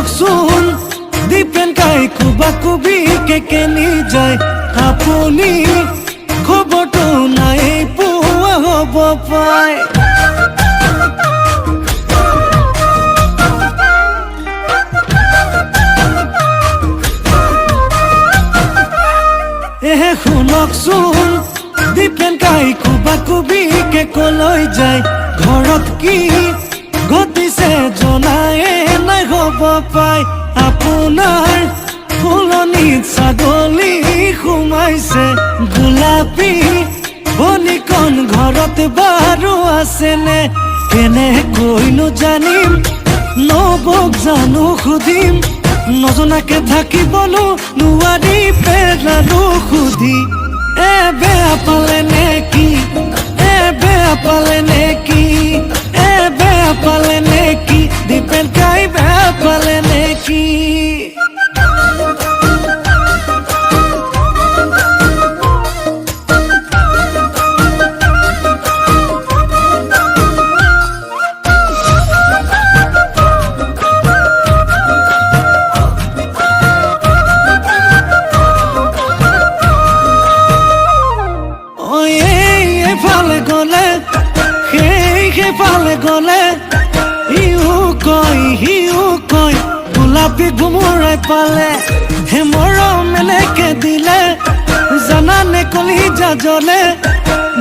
শুনকচোন দীপেন কাই কুবা কুবি কেকেনি যায় আপুনি খবৰটো নাই পোৱা হ'ব পায় শুনকচোন দীপেন কাই কুবা কুবি কেকলৈ যায় ঘৰত কি ঘটিছে জনায়ে নাই হ'ব পায় আপোনাৰ ফুলনিত ছাগলী সোমাইছে গোলাপী বনিকণ ঘৰত বাৰু আছেনে কেনেকৈনো জানিম নবৌক জানো সুধিম নজনাকে থাকিবনো নোৱাৰি পেলানো সুধি বেয়া পালে নেকি বেয়া পালে নেকি বেয়া পালে নেকি দীপেন কাই বেয়া পালে নেকি পালে গলে হিউ কয় গোলাপী ঘুমৰাই পালে হে মৰম এনেকে দিলে জানানে কলিজা জ্বলে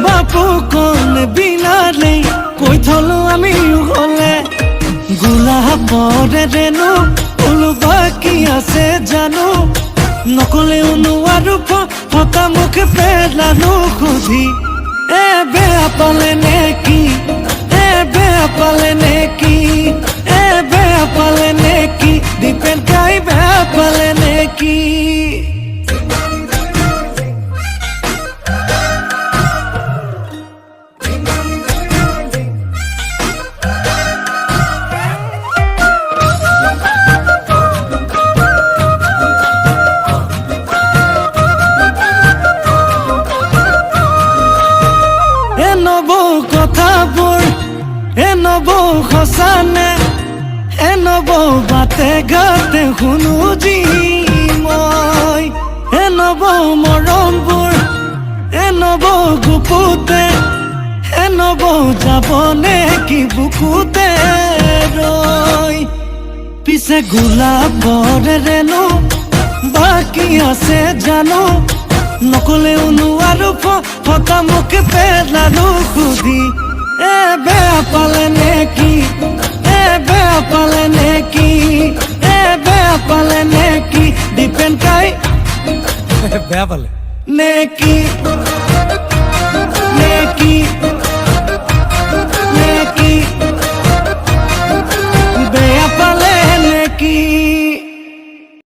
বাপু কণ বিলালে কৈ থলো আমি হলে গোলাপৰে ৰেণু ওলোবা কি আছে জানো নকলেও নোৱাৰো ফটা মুখ পেলানো সুধি বেয়া পালে নেকি বেয়া পালে নেকি বেয়া পালে নেকি দীপেন কাই বেয়া পালে নেকি কথাবোৰ নবৌ সঁচানে নবৌ বাটে ঘাটে শুনো যি মই নবৌ মৰমবোৰ নবৌ গুপুতে নবৌ যাবনে কি বুকুতে ৰৈ পিছে গোলাপৰে ৰেণু বাকী আছে জানো নকলেও নোৱাৰো ফটা মুখ পেলানো সুধি বেয়া পালে নেকি বেয়া পালে নেকি বেয়া পালে নেকি দীপেন কাই বেয়া পালে নেকি